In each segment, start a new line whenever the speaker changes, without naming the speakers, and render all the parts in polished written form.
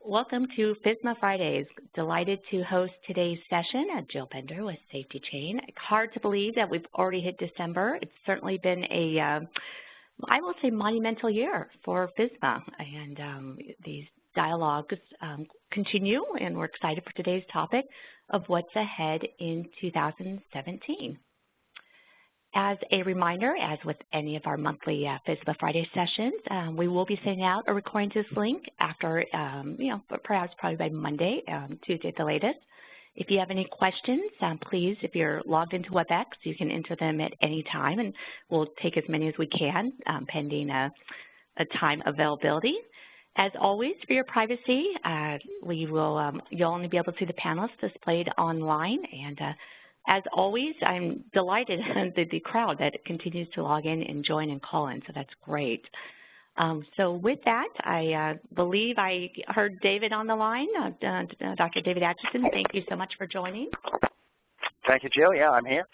Welcome to FSMA Fridays. Delighted to host today's session. Jill Bender with Safety Chain. Hard to believe that we've already hit December. It's certainly been a, I will say, monumental year for FSMA, and these dialogues continue, and we're excited for today's topic of what's ahead in 2017. As a reminder, as with any of our monthly FSMA Friday sessions, we will be sending out a recording to this link after, perhaps probably by Monday, Tuesday at the latest. If you have any questions, please, if you're logged into WebEx, you can enter them at any time, and we'll take as many as we can, pending a time availability. As always, for your privacy, you'll only be able to see the panelists displayed online, and as always, I'm delighted at the crowd that continues to log in and join and call in, so that's great. So with that, I believe I heard David on the line, Dr. David Acheson. Thank you so much for joining.
Thank you, Jill. Yeah, I'm here.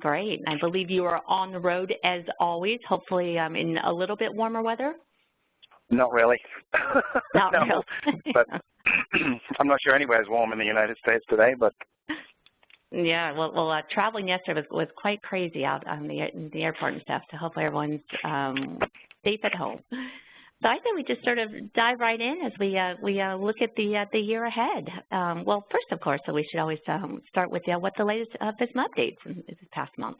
Great. I believe you are on the road as always, hopefully in a little bit warmer weather.
Not really.
Not
no,
really.
But I'm not sure anywhere is warm in the United States today, but.
Yeah, well, traveling yesterday was quite crazy out on the airport and stuff, so hopefully everyone's safe at home. So I think we just sort of dive right in as we look at the year ahead. Well, first, of course, so we should always start with what the latest FSMA updates from this past month.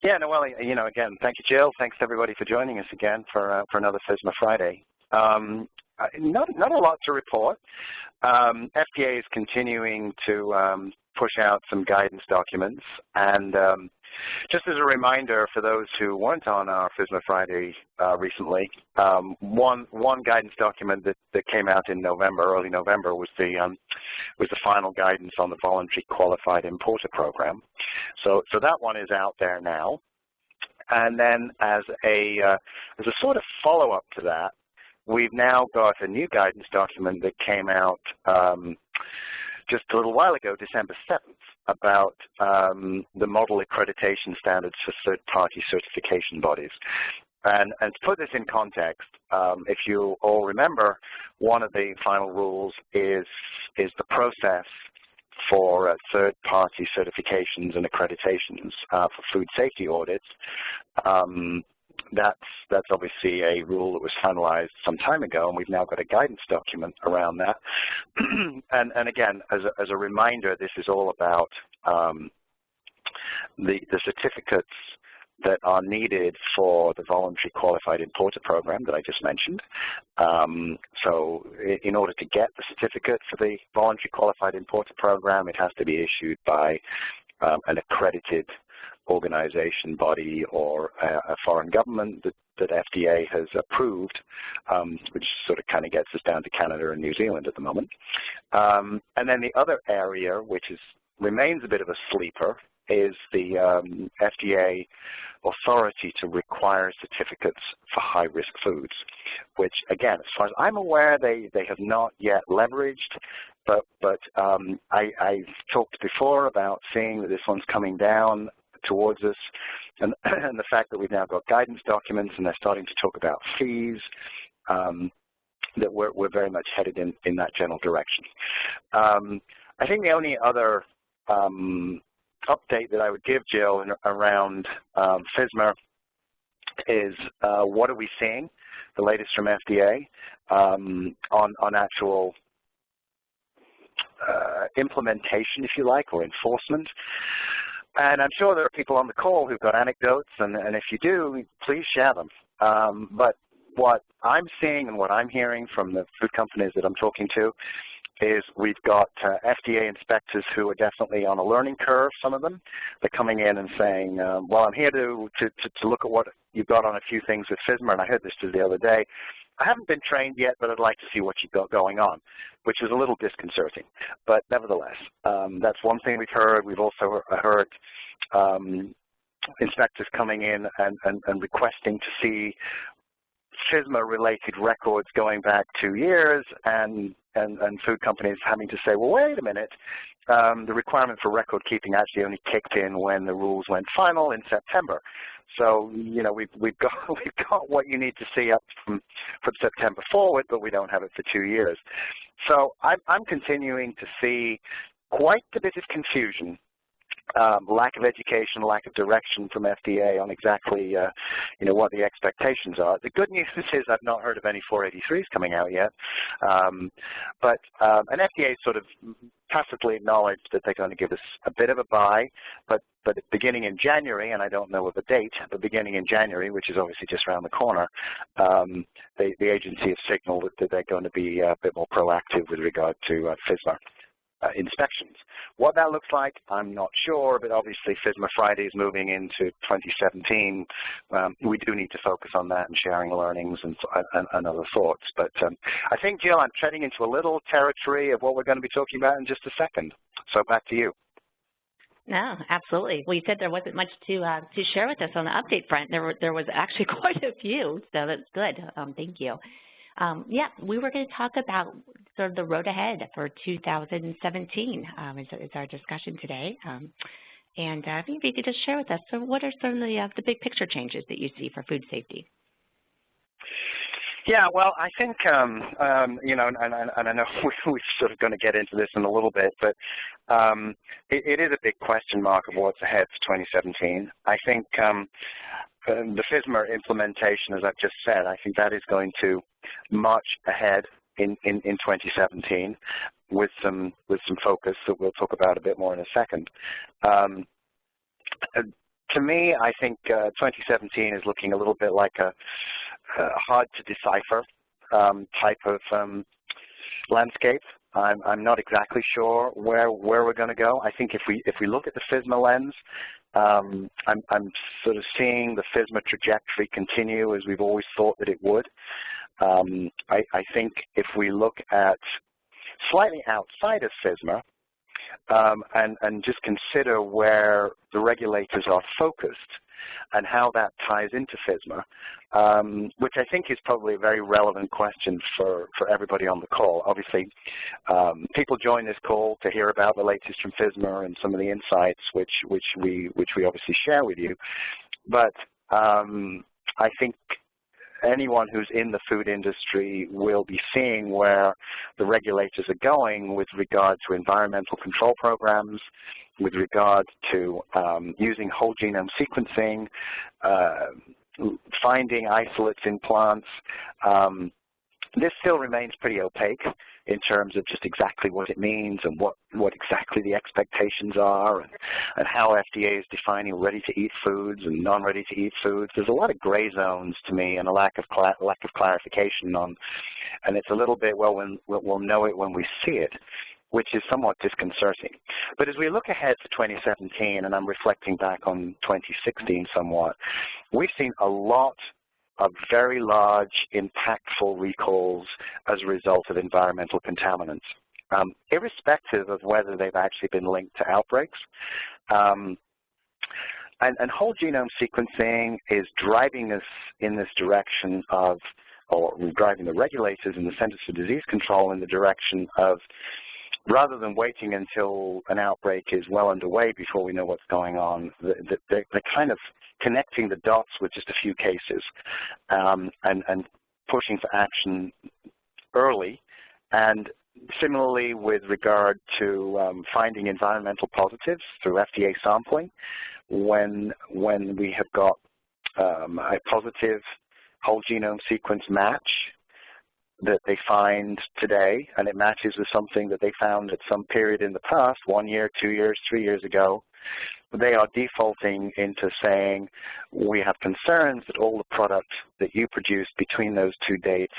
Yeah, no, well, again, thank you, Jill. Thanks to everybody for joining us again for another FSMA Friday. Not a lot to report. FDA is continuing to push out some guidance documents, and just as a reminder for those who weren't on our FSMA Friday recently, one guidance document that came out in November, early November, was the final guidance on the voluntary qualified importer program. So that one is out there now, and then as a sort of follow-up to that, we've now got a new guidance document that came out just a little while ago, December 7th, about the model accreditation standards for third-party certification bodies. And to put this in context, if you all remember, one of the final rules is the process for third-party certifications and accreditations for food safety audits. That's obviously a rule that was finalized some time ago, and we've now got a guidance document around that. and again, as a reminder, this is all about the certificates that are needed for the voluntary qualified importer program that I just mentioned. So in order to get the certificate for the voluntary qualified importer program, it has to be issued by an accredited organization, body, or a foreign government that FDA has approved, which sort of kind of gets us down to Canada and New Zealand at the moment. And then the other area, which remains a bit of a sleeper, is the FDA authority to require certificates for high-risk foods, which, again, as far as I'm aware, they have not yet leveraged, but I've talked before about seeing that this one's coming down towards us, and the fact that we've now got guidance documents and they're starting to talk about fees, that we're very much headed in that general direction. I think the only other update that I would give, Jill, around FSMA is what are we seeing, the latest from FDA on actual implementation, if you like, or enforcement. And I'm sure there are people on the call who've got anecdotes, and if you do, please share them. But what I'm seeing and what I'm hearing from the food companies that I'm talking to is we've got FDA inspectors who are definitely on a learning curve, some of them. They're coming in and saying, well, I'm here to look at what you've got on a few things with FSMA, and I heard this just the other day. I haven't been trained yet, but I'd like to see what you've got going on, which is a little disconcerting. But nevertheless, that's one thing we've heard. We've also heard inspectors coming in and requesting to see FSMA-related records going back 2 years, and food companies having to say, well, wait a minute, the requirement for record keeping actually only kicked in when the rules went final in September. So, you know, we've got what you need to see up from September forward, but we don't have it for 2 years. So I'm continuing to see quite a bit of confusion, lack of education, lack of direction from FDA on exactly, you know, what the expectations are. The good news is I've not heard of any 483s coming out yet, and FDA sort of tacitly acknowledged that they're going to give us a bit of a buy, but beginning in January, and I don't know of a date, but beginning in January, which is obviously just around the corner, the agency has signaled that they're going to be a bit more proactive with regard to FSMA inspections. What that looks like, I'm not sure, but obviously FSMA Friday is moving into 2017. We do need to focus on that and sharing learnings and other thoughts. But I think, Jill, I'm treading into a little territory of what we're going to be talking about in just a second. So back to you.
No, absolutely. Well, you said there wasn't much to share with us on the update front. There was actually quite a few, so that's good. Thank you. Yeah, we were going to talk about sort of the road ahead for 2017 is our discussion today. And maybe you could just share with us, so what are some of the big picture changes that you see for food safety?
Yeah, well, I think, you know, and I know we're sort of going to get into this in a little bit, but it is a big question mark of what's ahead for 2017. I think the FSMA implementation, as I've just said, I think that is going to march ahead in 2017 with some focus that we'll talk about a bit more in a second. To me, I think 2017 is looking a little bit like a hard to decipher type of landscape. I'm not exactly sure where we're going to go. I think if we look at the FSMA lens, I'm sort of seeing the FSMA trajectory continue as we've always thought that it would. I think if we look at slightly outside of FSMA and just consider where the regulators are focused and how that ties into FSMA, which I think is probably a very relevant question for everybody on the call. Obviously, people join this call to hear about the latest from FSMA and some of the insights which we obviously share with you. But I think anyone who's in the food industry will be seeing where the regulators are going with regard to environmental control programs, with regard to using whole genome sequencing, finding isolates in plants. This still remains pretty opaque in terms of just exactly what it means and what exactly the expectations are and how FDA is defining ready-to-eat foods and non-ready-to-eat foods. There's a lot of gray zones to me and a lack of clarification on, and it's a little bit, well, we'll know it when we see it, which is somewhat disconcerting. But as we look ahead to 2017, and I'm reflecting back on 2016 somewhat, we've seen a lot of very large, impactful recalls as a result of environmental contaminants, irrespective of whether they've actually been linked to outbreaks. And whole genome sequencing is driving us in this direction of, or driving the regulators and the Centers for Disease Control in the direction of, rather than waiting until an outbreak is well underway before we know what's going on, they're kind of connecting the dots with just a few cases and pushing for action early. And similarly with regard to finding environmental positives through FDA sampling, when we have got a positive whole genome sequence match that they find today, and it matches with something that they found at some period in the past, 1 year, 2 years, 3 years ago, they are defaulting into saying, we have concerns that all the product that you produced between those two dates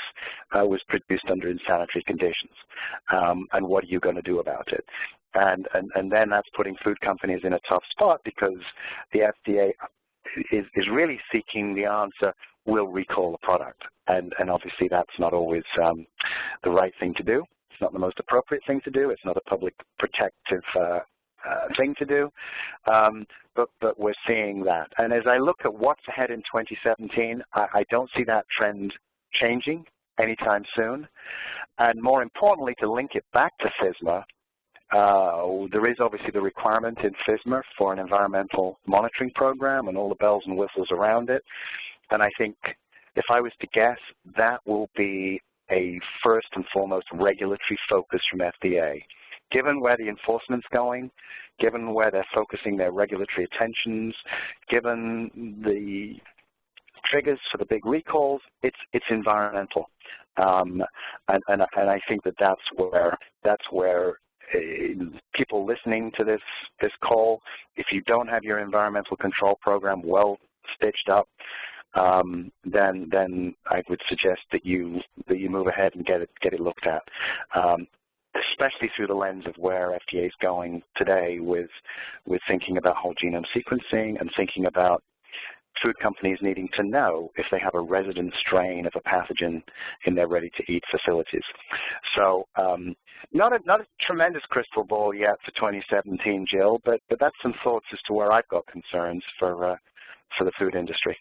was produced under insanitary conditions, and what are you going to do about it? And then that's putting food companies in a tough spot because the FDA is really seeking the answer, we'll recall the product. And obviously that's not always the right thing to do. It's not the most appropriate thing to do. It's not a public protective thing to do. But we're seeing that. And as I look at what's ahead in 2017, I don't see that trend changing anytime soon. And more importantly, to link it back to FSMA, There is obviously the requirement in FSMA for an environmental monitoring program and all the bells and whistles around it. And I think if I was to guess, that will be a first and foremost regulatory focus from FDA. Given where the enforcement's going, given where they're focusing their regulatory attentions, given the triggers for the big recalls, it's environmental. And I think that that's where people listening to this call, if you don't have your environmental control program well stitched up, then I would suggest that you move ahead and get it looked at, especially through the lens of where FDA is going today with thinking about whole genome sequencing and thinking about food companies needing to know if they have a resident strain of a pathogen in their ready-to-eat facilities. So not a tremendous crystal ball yet for 2017, Jill, but that's some thoughts as to where I've got concerns for the food industry.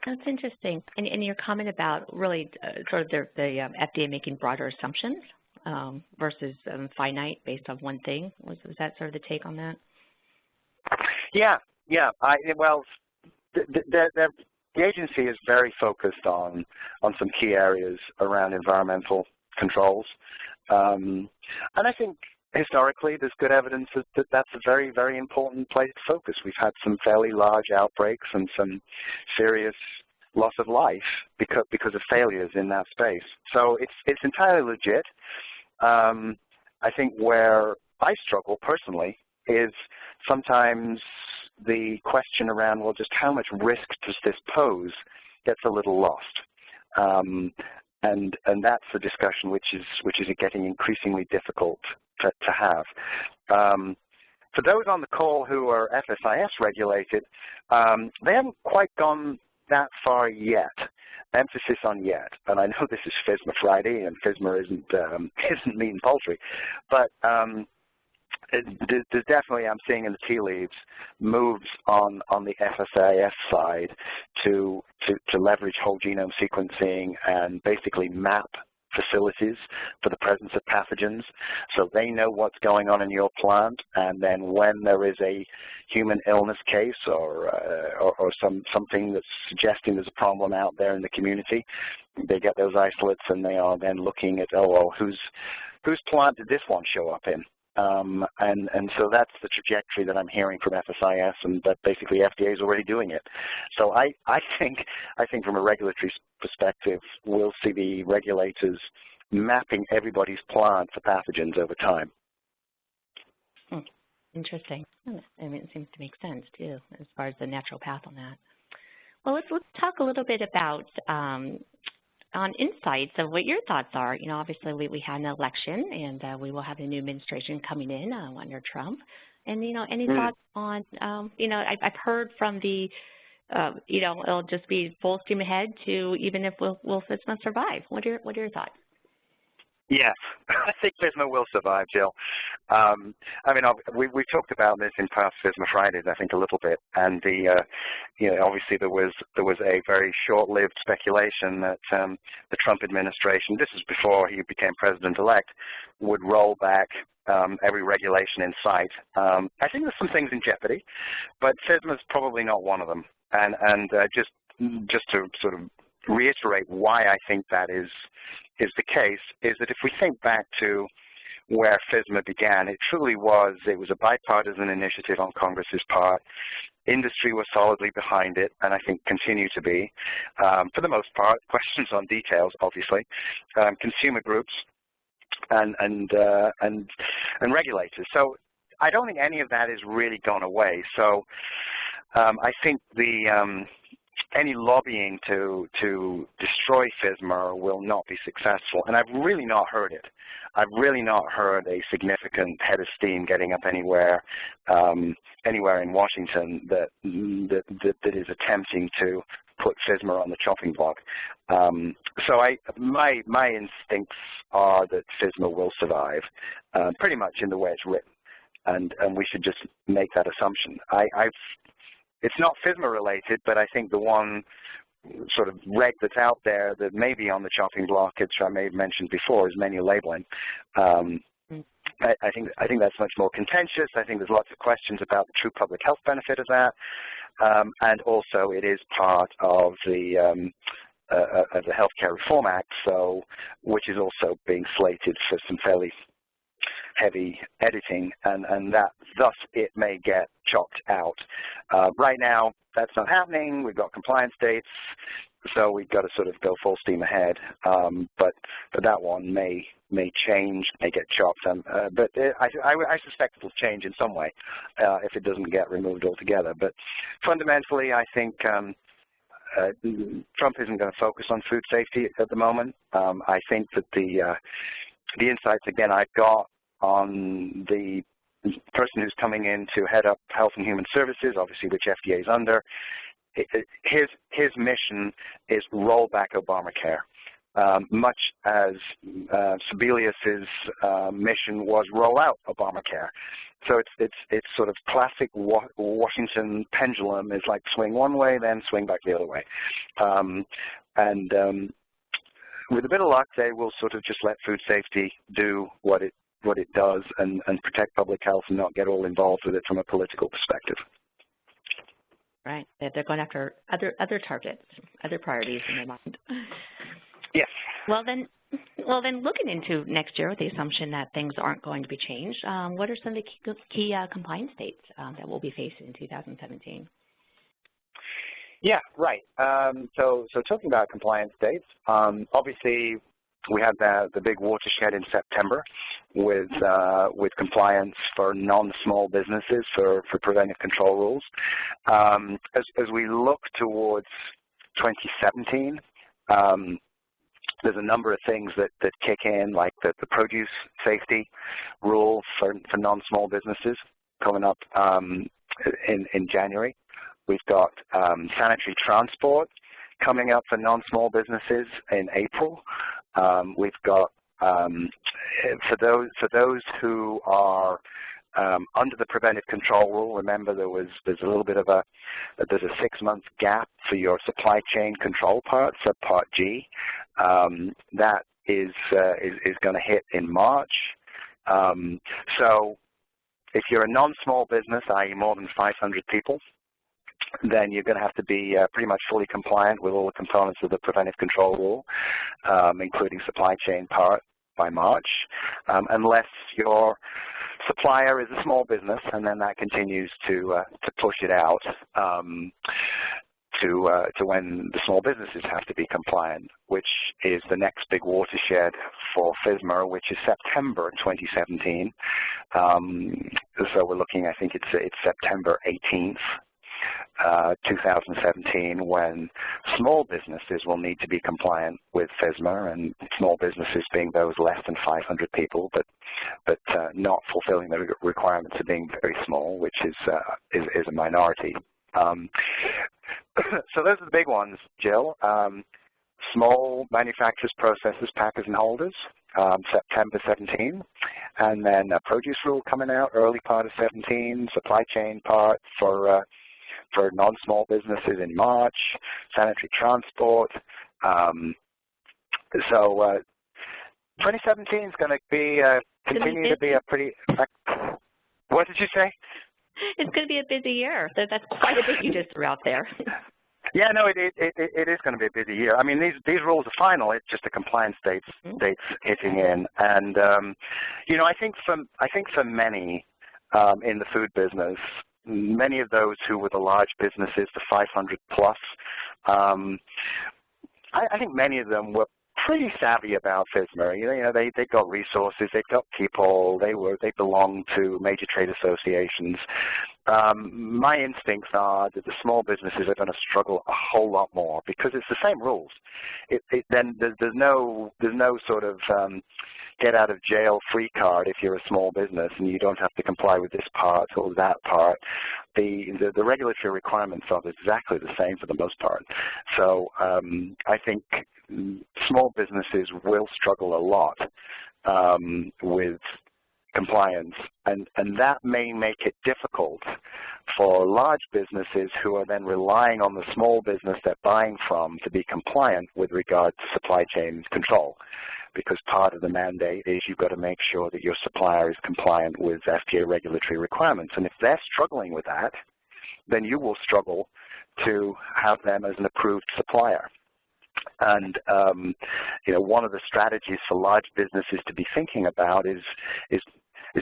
That's interesting. And your comment about really sort of the FDA making broader assumptions versus finite based on one thing, was that sort of the take on that?
Yeah. Well, the agency is very focused on some key areas around environmental controls. And I think historically there's good evidence that that's a very, very important place to focus. We've had some fairly large outbreaks and some serious loss of life because of failures in that space. So it's entirely legit. I think where I struggle personally is sometimes the question around, well, just how much risk does this pose gets a little lost. And that's a discussion which is getting increasingly difficult to have. For those on the call who are FSIS regulated, they haven't quite gone that far yet. Emphasis on yet. And I know this is FSMA Friday, and FSMA isn't meat and poultry, but there's definitely, I'm seeing in the tea leaves, moves on the FSIS side to leverage whole genome sequencing and basically map facilities for the presence of pathogens, so they know what's going on in your plant, and then when there is a human illness case or something that's suggesting there's a problem out there in the community, they get those isolates and they are then looking at, oh, well, whose plant did this one show up in? And so that's the trajectory that I'm hearing from FSIS, and that basically FDA is already doing it. So I think from a regulatory perspective, we'll see the regulators mapping everybody's plant for pathogens over time.
Interesting. I mean, it seems to make sense too, as far as the natural path on that. Well, let's talk a little bit about on insights of what your thoughts are. You know, obviously we had an election, and we will have a new administration coming in under Trump. And, you know, any thoughts on, you know, I've heard from the, you know, it'll just be full steam ahead to even if will FSMA survive. What are your thoughts?
Yes, I think FSMA will survive, Jill. I mean, we've talked about this in past FSMA Fridays, I think, a little bit, and you know, obviously there was a very short-lived speculation that the Trump administration, this was before he became president-elect, would roll back every regulation in sight. I think there's some things in jeopardy, but FSMA is probably not one of them. And just to sort of reiterate why I think that is the case, is that if we think back to where FSMA began, it was a bipartisan initiative on Congress's part. Industry was solidly behind it, and I think continue to be, for the most part. Questions on details, obviously. Consumer groups and regulators. So I don't think any of that has really gone away. So I think any lobbying to destroy FSMA will not be successful, and I've really not heard it. I've really not heard a significant head of steam getting up anywhere in Washington that is attempting to put FSMA on the chopping block. So my instincts are that FSMA will survive, pretty much in the way it's written, and we should just make that assumption. It's not FSMA related, but I think the one sort of reg that's out there that may be on the chopping block, which I may have mentioned before, is menu labeling. I think that's much more contentious. I think there's lots of questions about the true public health benefit of that, and also it is part of the Healthcare Reform Act, so which is also being slated for some fairly heavy editing, and that thus it may get chopped out. Right now, that's not happening. We've got compliance dates, so we've got to sort of go full steam ahead. But that one may change, may get chopped. But I suspect it'll change in some way if it doesn't get removed altogether. But fundamentally, I think Trump isn't going to focus on food safety at the moment. I think that the insights, again, I've got on the person who's coming in to head up Health and Human Services, obviously which FDA is under, his mission is roll back Obamacare, much as Sebelius's mission was roll out Obamacare. So it's sort of classic Washington pendulum, is like swing one way, then swing back the other way. With a bit of luck, they will sort of just let food safety do what it does and protect public health and not get all involved with it from a political perspective.
Right. They're going after other targets, other priorities in their mind.
Yes.
Well then, looking into next year with the assumption that things aren't going to be changed, what are some of the key compliance dates that we'll be facing in 2017?
Yeah, right. So talking about compliance dates, obviously we have the big watershed in September with compliance for non-small businesses for preventive control rules. As we look towards 2017, there's a number of things that kick in, like the produce safety rule for non-small businesses coming up in January. We've got sanitary transport coming up for non-small businesses in April. We've got for those who are under the preventive control rule. Remember, there's a little bit of there's a 6-month gap for your supply chain control part, subpart G. That is going to hit in March. So if you're a non-small business, i.e. more than 500 people, then you're going to have to be pretty much fully compliant with all the components of the preventive control rule, including supply chain part, by March, unless your supplier is a small business, and then that continues to push it out to when the small businesses have to be compliant, which is the next big watershed for FSMA, which is September 2017. So we're looking, I think it's September 18th. 2017, when small businesses will need to be compliant with FSMA, and small businesses being those less than 500 people, but not fulfilling the requirements of being very small, which is a minority. So those are the big ones, Jill. Small manufacturers, processors, packers, and holders, September 17, and then a produce rule coming out early part of 17, supply chain part for non-small businesses in March, sanitary transport. So 2017 is going to be continue to be a pretty. What did you say?
It's going to be a busy year. That's quite a bit you just threw out there.
Yeah, no, it is going to be a busy year. I mean, these rules are final. It's just the compliance dates hitting in, and you know, I think for many in the food business, many of those who were the large businesses, the 500 plus, I think many of them were pretty savvy about FSMA. You know, they've got resources, they've got people, they belong to major trade associations. My instincts are that the small businesses are going to struggle a whole lot more because it's the same rules. Then there's no sort of get out of jail free card if you're a small business and you don't have to comply with this part or that part. The regulatory requirements are exactly the same for the most part. So I think small businesses will struggle a lot with compliance, and that may make it difficult for large businesses who are then relying on the small business they're buying from to be compliant with regard to supply chain control. because part of the mandate is you've got to make sure that your supplier is compliant with FDA regulatory requirements. And if they're struggling with that, then you will struggle to have them as an approved supplier. And one of the strategies for large businesses to be thinking about is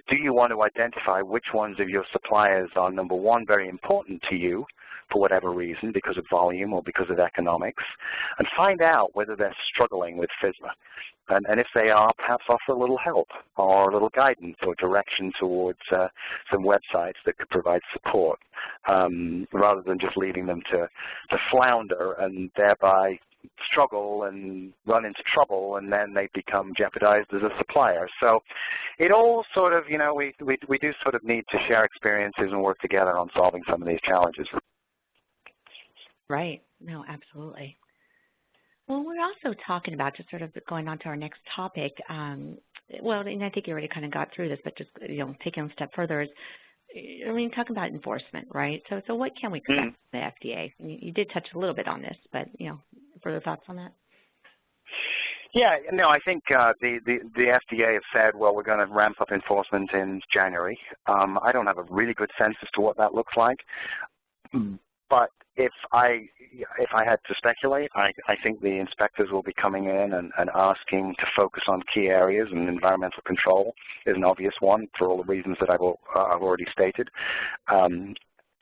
do you want to identify which ones of your suppliers are, number one, very important to you for whatever reason, because of volume or because of economics, and find out whether they're struggling with FSMA. And if they are, perhaps offer a little help or a little guidance or direction towards some websites that could provide support, rather than just leaving them to flounder and thereby struggle and run into trouble, and then they become jeopardized as a supplier. So it all sort of, we do sort of need to share experiences and work together on solving some of these challenges.
Right. No, absolutely. Well, we're also talking about, just sort of going on to our next topic, well, and I think you already kind of got through this, but just, taking a step further is, talking about enforcement, right? So what can we expect from the FDA? You did touch a little bit on this, but, further thoughts on that?
Yeah, no, I think the FDA have said, well, we're going to ramp up enforcement in January. I don't have a really good sense as to what that looks like, but if I had to speculate, I think the inspectors will be coming in and asking to focus on key areas, and environmental control is an obvious one for all the reasons that I've already stated.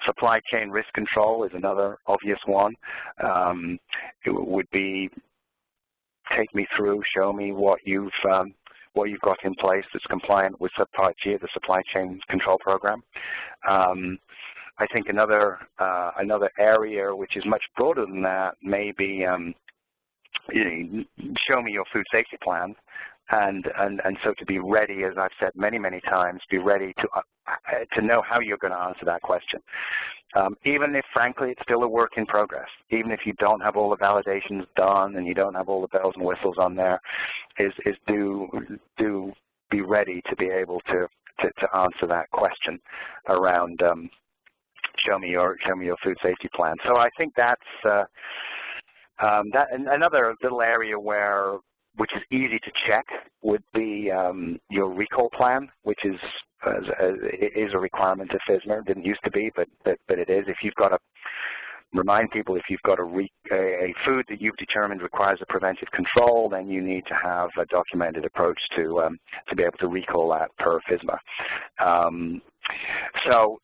Supply chain risk control is another obvious one. It would be, take me through, show me what you've got in place that's compliant with Subpart G of the supply chain control program. I think another area which is much broader than that may be show me your food safety plan, and so to be ready, as I've said many times, be ready to know how you're going to answer that question. Even if, frankly, it's still a work in progress, even if you don't have all the validations done and you don't have all the bells and whistles on there, do be ready to be able to answer that question around show me your food safety plan. So I think that's another little area which is easy to check would be your recall plan, which is a requirement of FSMA. It didn't used to be, but it is. If you've got to remind people, if you've got a food that you've determined requires a preventive control, then you need to have a documented approach to be able to recall that per FSMA. So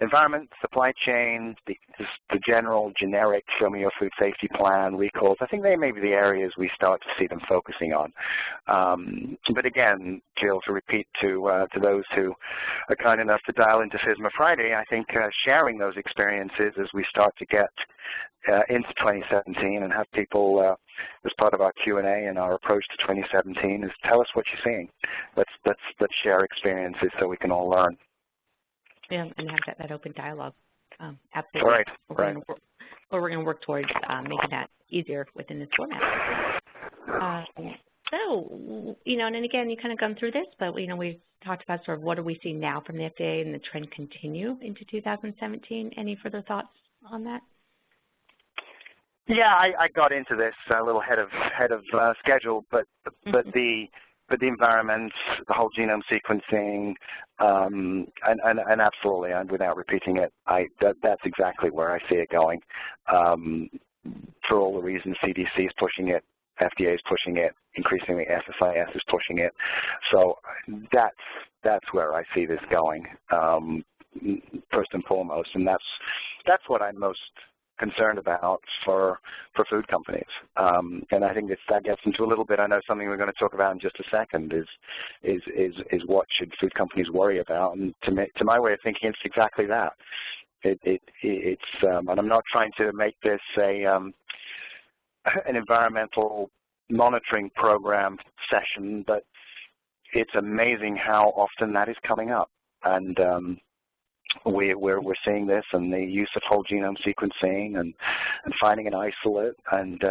environment, supply chain, the general generic show me your food safety plan, recalls, I think they may be the areas we start to see them focusing on. But again, Jill, to repeat to those who are kind enough to dial into FSMA Friday, I think sharing those experiences as we start to get into 2017 and have people, as part of our Q&A and our approach to 2017, is tell us what you're seeing. Let's share experiences so we can all learn.
Yeah, and have that open dialogue. Absolutely.
Right,
right. We're going to work towards making that easier within this format. So, and again, you kind of gone through this, but, we've talked about sort of what do we see now from the FDA and the trend continue into 2017. Any further thoughts on that?
Yeah, I got into this a little ahead of schedule, but the environment, the whole genome sequencing, and absolutely, and without repeating it, that's exactly where I see it going. For all the reasons CDC is pushing it, FDA is pushing it, increasingly FSIS is pushing it. So that's where I see this going, first and foremost, and that's what I'm most concerned about for food companies. And I think that gets into a little bit, I know something we're going to talk about in just a second, is what should food companies worry about. And to my way of thinking, it's exactly that. It's and I'm not trying to make this an environmental monitoring program session, but it's amazing how often that is coming up. And we're seeing this, and the use of whole genome sequencing and finding an isolate, and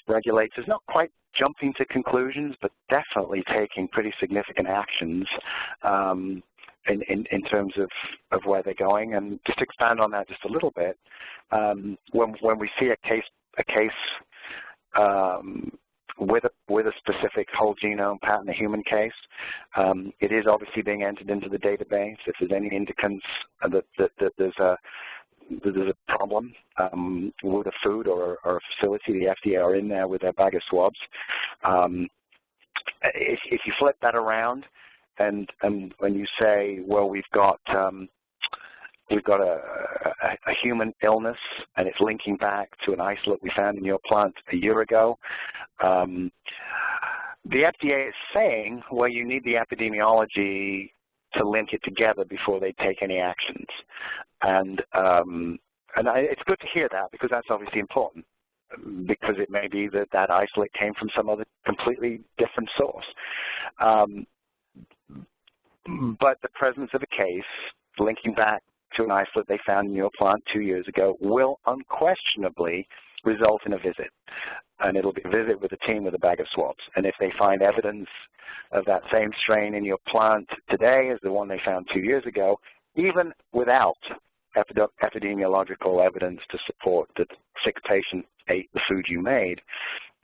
regulators not quite jumping to conclusions, but definitely taking pretty significant actions in terms of where they're going. And just to expand on that just a little bit, when we see a case with a specific whole genome patent, a human case. It is obviously being entered into the database. If there's any indicants that there's a problem with a food or a facility, the FDA are in there with their bag of swabs. If you flip that around and when you say, well, we've got a human illness and it's linking back to an isolate we found in your plant a year ago, the FDA is saying, well, you need the epidemiology to link it together before they take any actions. And it's good to hear that, because that's obviously important, because it may be that that isolate came from some other completely different source. But the presence of a case linking back to an isolate they found in your plant 2 years ago will unquestionably result in a visit. And it'll be a visit with a team with a bag of swabs. And if they find evidence of that same strain in your plant today as the one they found 2 years ago, even without epidemiological evidence to support that 6 patients ate the food you made,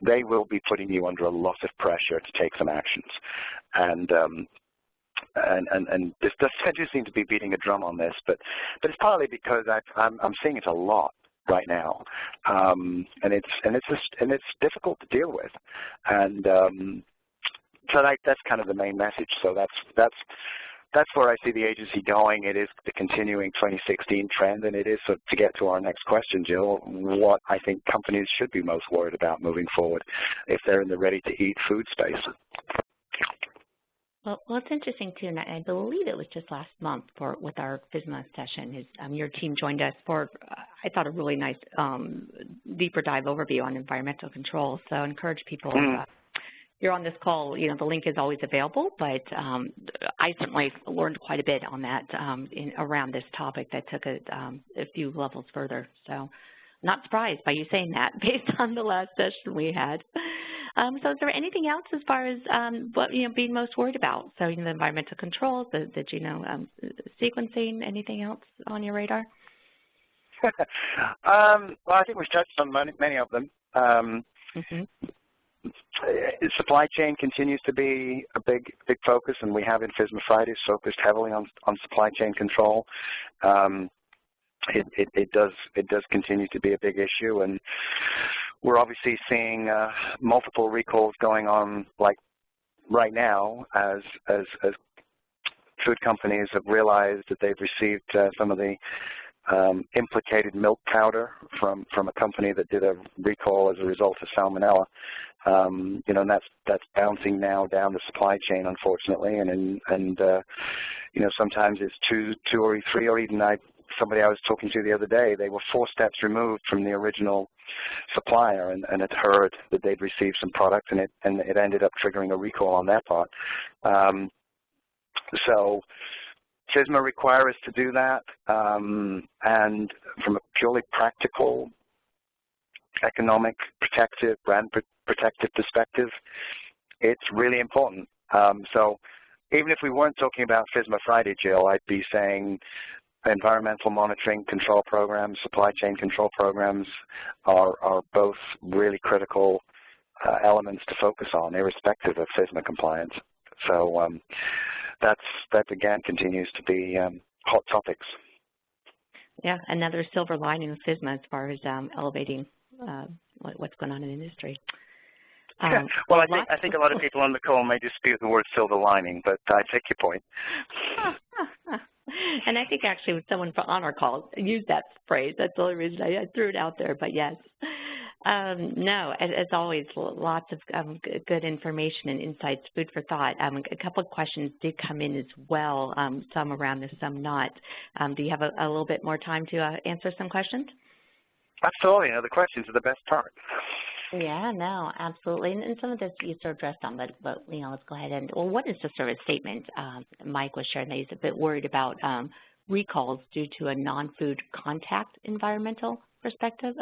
they will be putting you under a lot of pressure to take some actions. And this I do seem to be beating a drum on this, but it's partly because I'm seeing it a lot right now, and it's difficult to deal with, and so that's kind of the main message. So that's where I see the agency going. It is the continuing 2016 trend, and it is, so to get to our next question, Jill, what I think companies should be most worried about moving forward if they're in the ready-to-eat food space.
Well, it's interesting, too, and I believe it was just last month with our FSMA session. Your team joined us for, I thought, a really nice deeper dive overview on environmental control. So I encourage people, you're on this call, the link is always available, but I certainly learned quite a bit on that around this topic that took it a few levels further. So not surprised by you saying that based on the last session we had. So is there anything else as far as what being most worried about? So the environmental controls, the genome sequencing, anything else on your radar?
Well, I think we've touched on many of them. Supply chain continues to be a big focus, and we have in FSMA Fridays focused heavily on supply chain control. It does continue to be a big issue, and we're obviously seeing multiple recalls going on, like right now, as food companies have realized that they've received some of the implicated milk powder from a company that did a recall as a result of salmonella. And that's bouncing now down the supply chain, unfortunately, and sometimes it's two or three, or even somebody I was talking to the other day, they were 4 steps removed from the original supplier and had heard that they'd received some product, and it ended up triggering a recall on their part. So FSMA require us to do that, and from a purely practical, economic, protective, brand protective perspective, it's really important. So even if we weren't talking about FSMA Friday, Jill, I'd be saying environmental monitoring control programs, supply chain control programs are both really critical elements to focus on, irrespective of FSMA compliance. So that again continues to be hot topics.
Yeah, another silver lining of FSMA as far as elevating what's going on in the industry.
Well, I think a lot of people on the call may dispute the word silver lining, but I take your point.
And I think actually someone on our call used that phrase. That's the only reason I threw it out there, but yes. No, as always, lots of good information and insights, food for thought. A couple of questions did come in as well, some around this, some not. Do you have a little bit more time to answer some questions?
Absolutely. The questions are the best part.
Yeah, no, absolutely. And some of this you sort of addressed on, but let's go ahead and, well, what is the sort of statement Mike was sharing that he's a bit worried about recalls due to a non-food contact environmental perspective,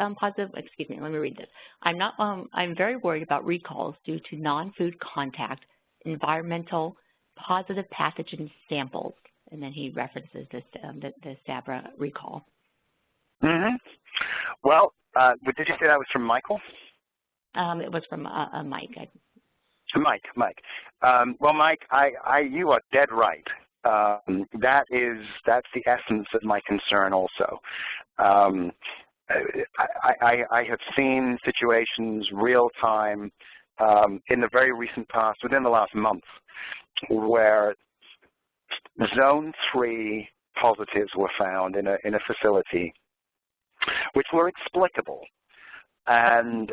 excuse me, let me read this. I'm very worried about recalls due to non-food contact environmental positive pathogen samples. And then he references this, the SABRA recall.
Well, did you say that was from Michael?
It was from Mike.
Mike. Well, Mike, you are dead right. That's the essence of my concern also. I have seen situations real time in the very recent past, within the last month, where zone 3 positives were found in a facility which were explicable. And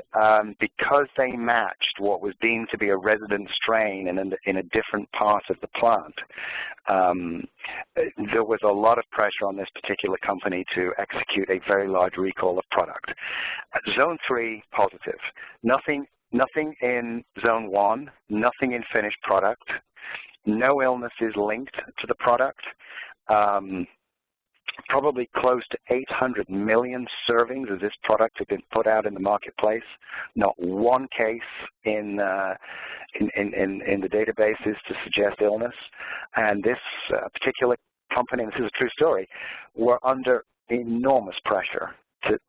because they matched what was deemed to be a resident strain in a different part of the plant, there was a lot of pressure on this particular company to execute a very large recall of product. Zone 3 positive. Nothing in Zone 1, nothing in finished product. No illnesses linked to the product. Probably close to 800 million servings of this product have been put out in the marketplace. Not one case in the databases to suggest illness. And this particular company, and this is a true story, were under enormous pressure to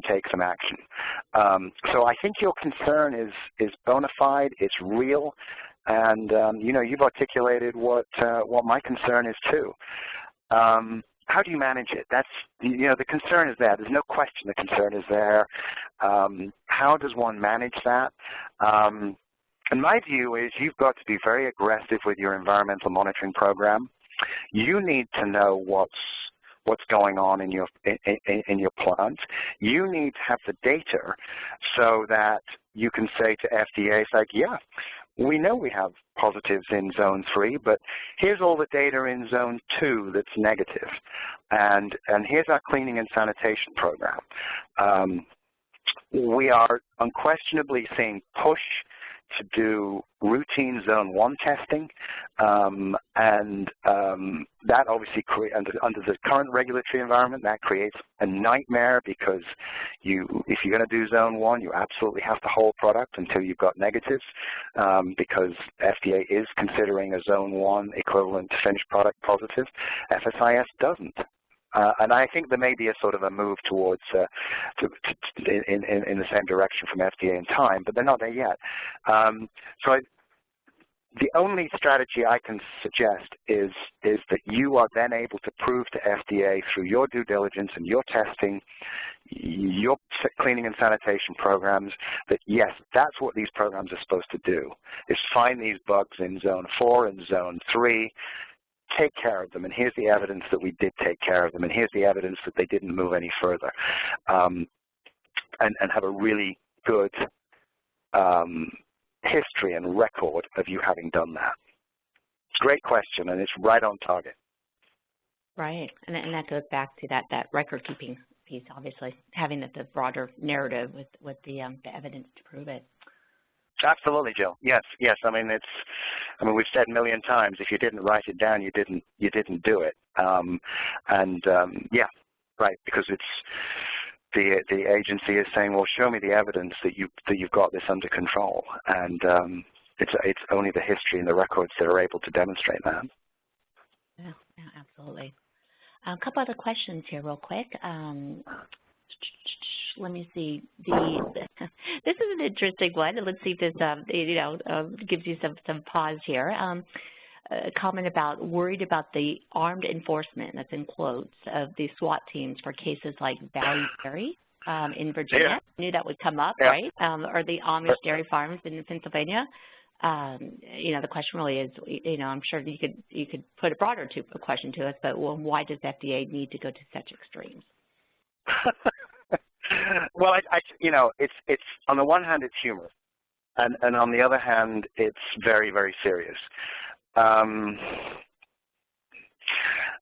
take some action. So I think your concern is bona fide, it's real, and you know, you've articulated what my concern is too. How do you manage it? That's, you know, the concern is there. There's no question the concern is there. How does one manage that? And my view is you've got to be very aggressive with your environmental monitoring program. You need to know what's going on in your plant. You need to have the data so that you can say to FDA, it's like, yeah, we know we have positives in Zone 3, but here's all the data in Zone 2 that's negative. And here's our cleaning and sanitation program. We are unquestionably seeing push to do routine Zone 1 testing, and that obviously under the current regulatory environment, that creates a nightmare because if you're going to do Zone 1, you absolutely have to hold product until you've got negatives, because FDA is considering a Zone 1 equivalent to finished product positive. FSIS doesn't. And I think there may be a sort of a move towards in the same direction from FDA in time, but they're not there yet. The only strategy I can suggest is that you are then able to prove to FDA through your due diligence and your testing, your cleaning and sanitation programs, that yes, that's what these programs are supposed to do, is find these bugs in Zone 4 and Zone 3, take care of them, and here's the evidence that we did take care of them, and here's the evidence that they didn't move any further, and have a really good history and record of you having done that. It's a great question, and it's right on target.
Right, and that goes back to that record-keeping piece, obviously, having the broader narrative with the evidence to prove it.
Absolutely, Jill. Yes. I mean, we've said a million times, if you didn't write it down, you didn't do it. Yeah, right, because it's the agency is saying, well, show me the evidence that you've got this under control, and it's only the history and the records that are able to demonstrate that.
Yeah, absolutely. A couple other questions here, real quick. Let me see. This is an interesting one. Let's see if this gives you some pause here. A comment about worried about the armed enforcement, that's in quotes, of the SWAT teams for cases like Valley Dairy in Virginia.
Yeah.
I knew that would come up,
yeah.
Right? Or the Amish dairy farms in Pennsylvania. The question really is, I'm sure you could put a broader question to us, but well, why does FDA need to go to such extremes?
Well, it's on the one hand it's humor, and on the other hand it's very, very serious.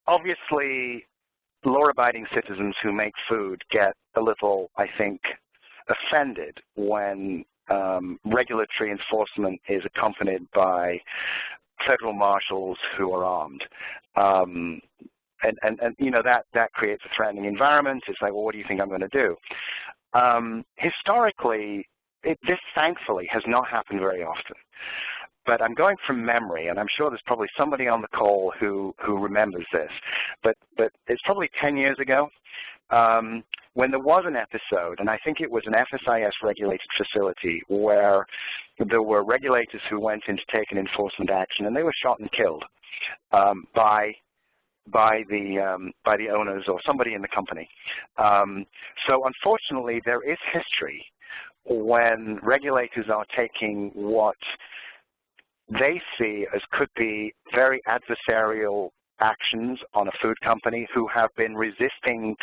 Obviously, law-abiding citizens who make food get a little, I think, offended when regulatory enforcement is accompanied by federal marshals who are armed. That creates a threatening environment. It's like, well, what do you think I'm going to do? Historically, this thankfully has not happened very often. But I'm going from memory, and I'm sure there's probably somebody on the call who remembers this. But it's probably 10 years ago. when there was an episode, and I think it was an FSIS-regulated facility, where there were regulators who went in to take an enforcement action, and they were shot and killed by the owners or somebody in the company. So unfortunately, there is history when regulators are taking what they see as could be very adversarial actions on a food company who have been resisting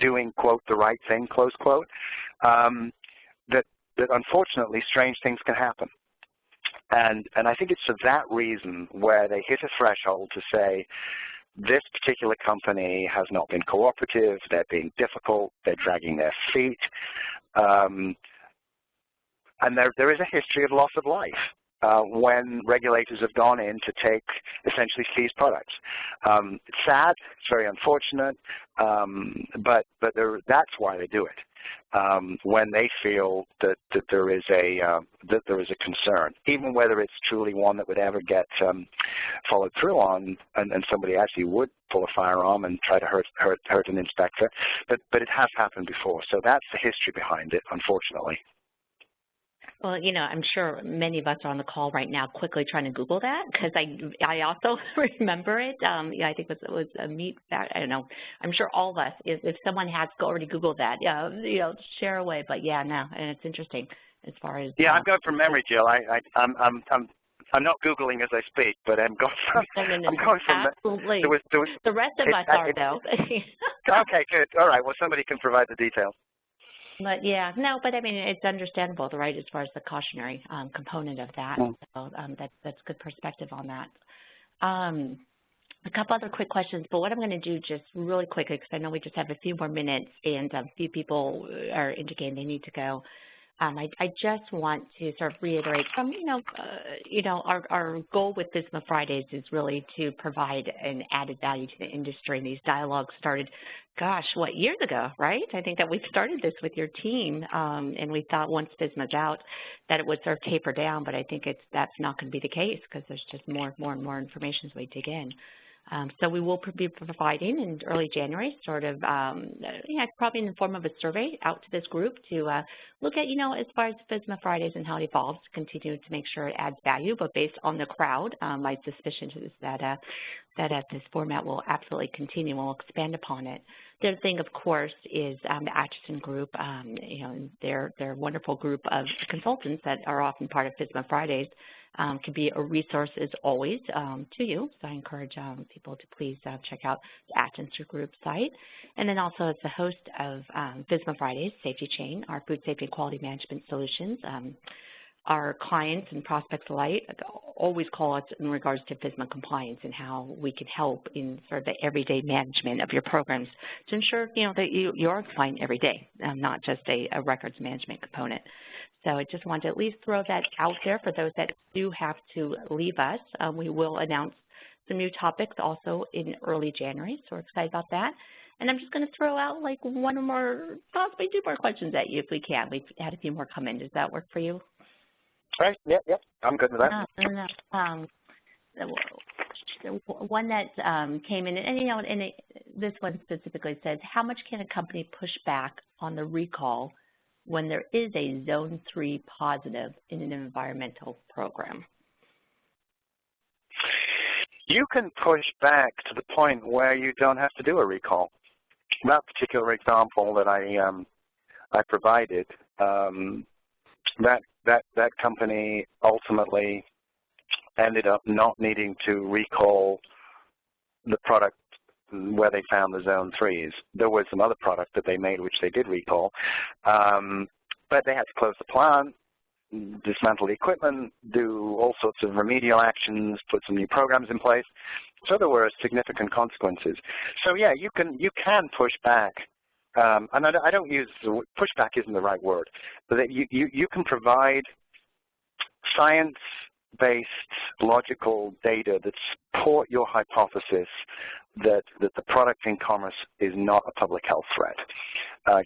doing, quote, the right thing, close quote, that unfortunately strange things can happen. And I think it's for that reason where they hit a threshold to say, this particular company has not been cooperative, they're being difficult, they're dragging their feet, and there is a history of loss of life when regulators have gone in to take essentially seized products. It's sad, it's very unfortunate, but that's why they do it. When they feel that there is a concern, even whether it's truly one that would ever get followed through on, and somebody actually would pull a firearm and try to hurt an inspector, but it has happened before. So that's the history behind it, unfortunately.
Well, you know, I'm sure many of us are on the call right now quickly trying to Google that, because I also remember it. Yeah, I think it was a meat fact. I don't know. I'm sure all of us, if someone has already Googled that, you know, share away. But yeah, no, and it's interesting as far as.
Yeah, I'm going from memory, Jill. I'm not Googling as I speak, but I'm going from. I'm going from.
Absolutely.
There was,
the rest of us are though.
Okay, good. All right. Well, somebody can provide the details.
But yeah, no, but I mean, it's understandable, right, as far as the cautionary component of that. So that's good perspective on that. A couple other quick questions, but what I'm going to do just really quickly, because I know we just have a few more minutes and a few people are indicating they need to go. I just want to sort of reiterate from, our goal with FSMA Fridays is really to provide an added value to the industry. And these dialogues started, gosh, what, years ago, right? I think that we started this with your team, and we thought once FSMA's out that it would sort of taper down, but I think that's not going to be the case because there's just more and more information as we dig in. So we will be providing in early January sort of, probably in the form of a survey out to this group to look at, as far as FSMA Fridays and how it evolves, continue to make sure it adds value, but based on the crowd, my suspicion is that this format will absolutely continue and we'll expand upon it. The other thing, of course, is the Acheson Group, they're a wonderful group of consultants that are often part of FSMA Fridays. Can be a resource as always to you. So I encourage people to please check out the Acheson Group site. And then also as the host of FSMA Fridays, Safety Chain, our food safety and quality management solutions. Our clients and prospects alike always call us in regards to FSMA compliance and how we can help in sort of the everyday management of your programs to ensure that you are compliant every day, not just a records management component. So I just wanted to at least throw that out there for those that do have to leave us. We will announce some new topics also in early January, so we're excited about that. And I'm just going to throw out like one or more, possibly two more questions at you if we can. We've had a few more come in. Does that work for you?
Right. Yep. I'm good with that.
One that came in, and this one specifically says, how much can a company push back on the recall when there is a Zone 3 positive in an environmental program?
You can push back to the point where you don't have to do a recall. That particular example that I provided, that company ultimately ended up not needing to recall the product where they found the Zone 3s. There was some other product that they made which they did recall, but they had to close the plant, dismantle the equipment, do all sorts of remedial actions, put some new programs in place. So there were significant consequences. So yeah, you can push back, and I don't use pushback isn't the right word, but that you can provide science-based logical data that support your hypothesis that the product in commerce is not a public health threat.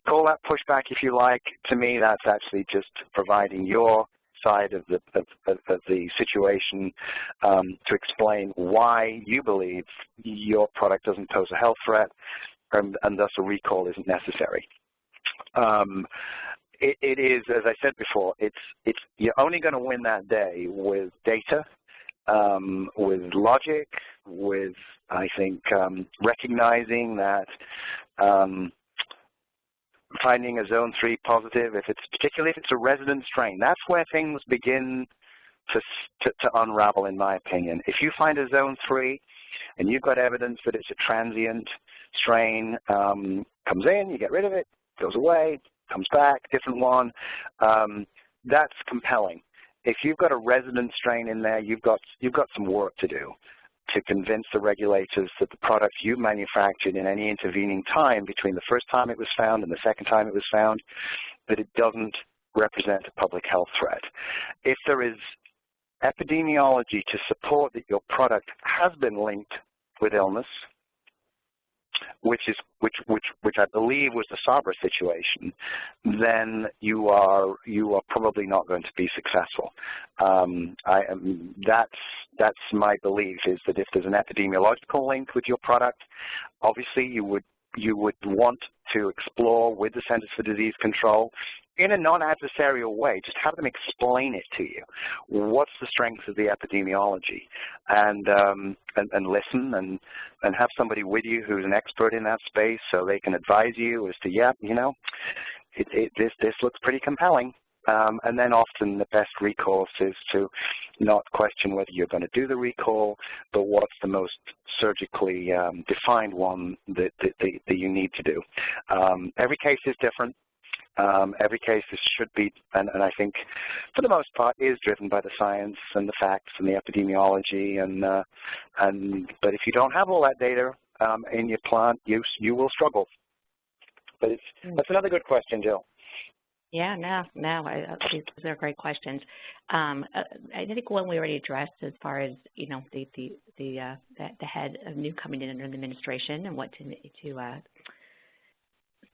Call that pushback if you like. To me, that's actually just providing your side of the situation to explain why you believe your product doesn't pose a health threat. and thus a recall isn't necessary. It is, as I said before, you're only going to win that day with data, with logic, with, I think, recognizing that finding a zone 3 positive, particularly if it's a resident strain, that's where things begin to unravel, in my opinion. If you find a zone 3 and you've got evidence that it's a transient strain, comes in, you get rid of it, goes away, comes back, different one, that's compelling. If you've got a resident strain in there, you've got some work to do to convince the regulators that the product you manufactured in any intervening time between the first time it was found and the second time it was found, that it doesn't represent a public health threat. If there is epidemiology to support that your product has been linked with illness, which I believe was the Sabra situation, then you are probably not going to be successful. That's my belief, is that if there's an epidemiological link with your product, obviously you would want to explore with the Centers for Disease Control in a non-adversarial way. Just have them explain it to you. What's the strength of the epidemiology? And listen and have somebody with you who's an expert in that space so they can advise you as to, yeah, you know, this looks pretty compelling. And then often the best recourse is to not question whether you're going to do the recall, but what's the most surgically defined one that you need to do. Every case is different. Every case should be, and I think for the most part, is driven by the science and the facts and the epidemiology. But if you don't have all that data in your plant, you will struggle. But that's another good question, Jill.
Yeah, these are great questions. I think one we already addressed as far as, you know, the head of new coming in under the administration and what to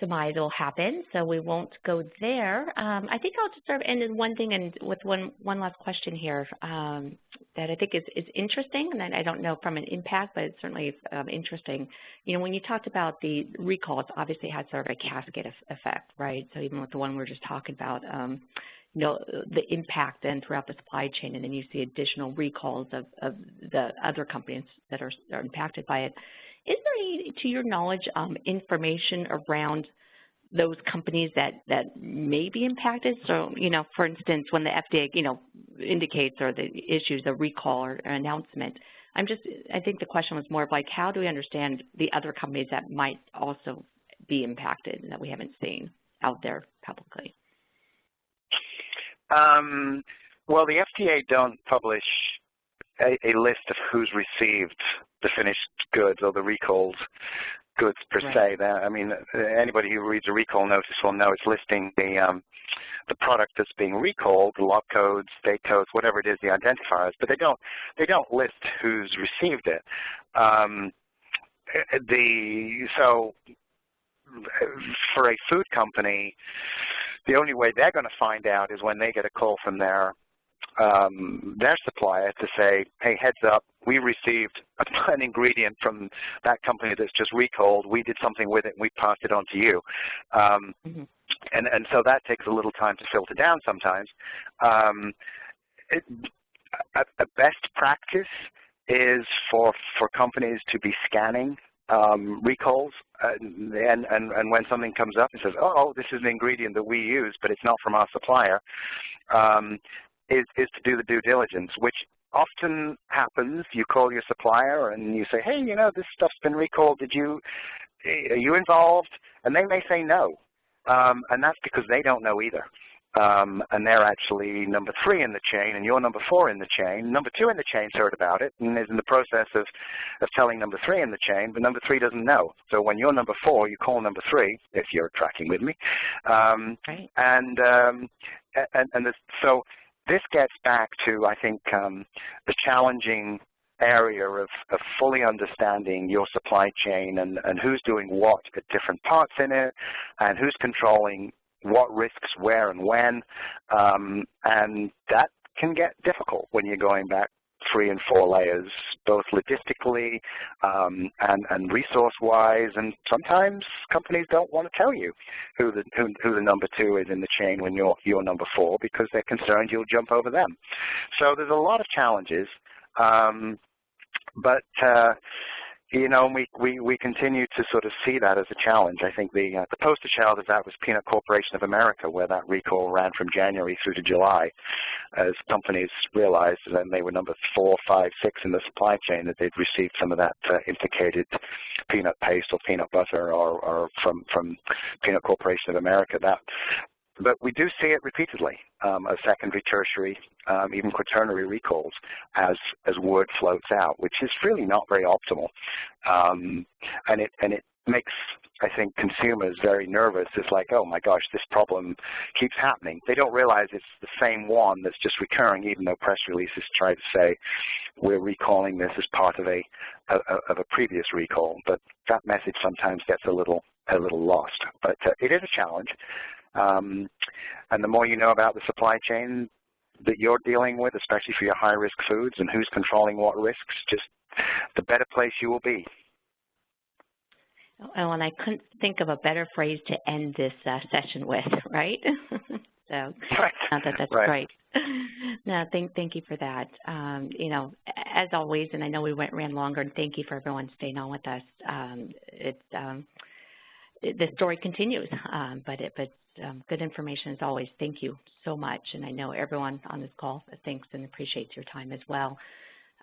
demise will happen, so we won't go there. I think I'll just sort of end with one thing, and with one last question here that I think is interesting, and I don't know from an impact, but it's certainly interesting. You know, when you talked about the recalls, obviously it has sort of a cascade effect, right? So even with the one we're just talking about, you know, the impact then throughout the supply chain, and then you see additional recalls of the other companies that are impacted by it. Is there any, to your knowledge, information around those companies that may be impacted? So, you know, for instance, when the FDA, you know, indicates or the issues a recall or an announcement, I think the question was more of like, how do we understand the other companies that might also be impacted and that we haven't seen out there publicly?
Well, the FDA don't publish a list of who's received the finished goods or the recalled goods per se. I mean, anybody who reads a recall notice will know it's listing the product that's being recalled, the lot codes, date codes, whatever it is, the identifiers, but they don't list who's received it. So for a food company, the only way they're going to find out is when they get a call from their supplier to say, hey, heads up, we received an ingredient from that company that's just recalled. We did something with it, and we passed it on to you. And so that takes a little time to filter down sometimes. A best practice is for companies to be scanning recalls, and when something comes up and says, oh, this is an ingredient that we use, but it's not from our supplier, is to do the due diligence, which often happens. You call your supplier and you say, hey, you know, this stuff's been recalled. Are you involved? And they may say no, and that's because they don't know either. And they're actually number 3 in the chain, and you're number 4 in the chain. Number 2 in the chain's heard about it and is in the process of telling number 3 in the chain, but number 3 doesn't know. So when you're number 4, you call number 3, if you're tracking with me.
Right.
So this gets back to, I think, the challenging area of fully understanding your supply chain and who's doing what at different parts in it, and who's controlling what risks where and when, and that can get difficult when you're going back 3 and 4 layers, both logistically and resource-wise, and sometimes companies don't want to tell you who the number 2 is in the chain when you're number 4 because they're concerned you'll jump over them. So there's a lot of challenges, but you know, we continue to sort of see that as a challenge. I think the poster child of that was Peanut Corporation of America, where that recall ran from January through to July, as companies realized then they were number 4, 5, 6 in the supply chain that they'd received some of that implicated peanut paste or peanut butter or from Peanut Corporation of America. But we do see it repeatedly, as secondary, tertiary, even quaternary recalls as word floats out, which is really not very optimal. And it makes, I think, consumers very nervous. It's like, oh my gosh, this problem keeps happening. They don't realize it's the same one that's just recurring, even though press releases try to say we're recalling this as part of a previous recall. But that message sometimes gets a little lost. But it is a challenge. And the more you know about the supply chain that you're dealing with, especially for your high-risk foods and who's controlling what risks, just the better place you will be.
Oh, and I couldn't think of a better phrase to end this session with, right? So that's
right.
Great. No, thank you for that. You know, as always, and I know we ran longer, and thank you for everyone staying on with us. The story continues, but good information as always. Thank you so much, and I know everyone on this call thanks and appreciates your time as well.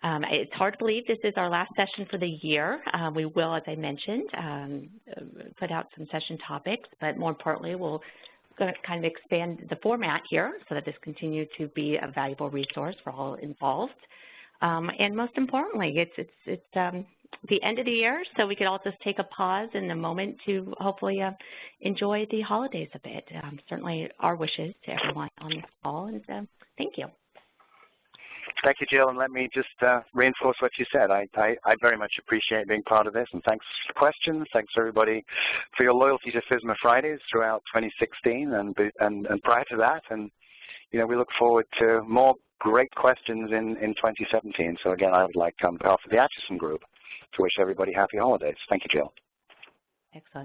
It's hard to believe this is our last session for the year. We will, as I mentioned, put out some session topics, but more importantly, we'll kind of expand the format here so that this continues to be a valuable resource for all involved. And most importantly, it's the end of the year, so we could all just take a pause and a moment to hopefully enjoy the holidays a bit. Certainly our wishes to everyone on this call, and thank you.
Thank you, Jill, and let me just reinforce what you said. I very much appreciate being part of this, and thanks for the questions. Thanks, everybody, for your loyalty to FSMA Fridays throughout 2016 and prior to that. And, you know, we look forward to more great questions in 2017. So, again, I would like, on behalf of the Acheson Group, to wish everybody happy holidays. Thank you, Jill.
Excellent.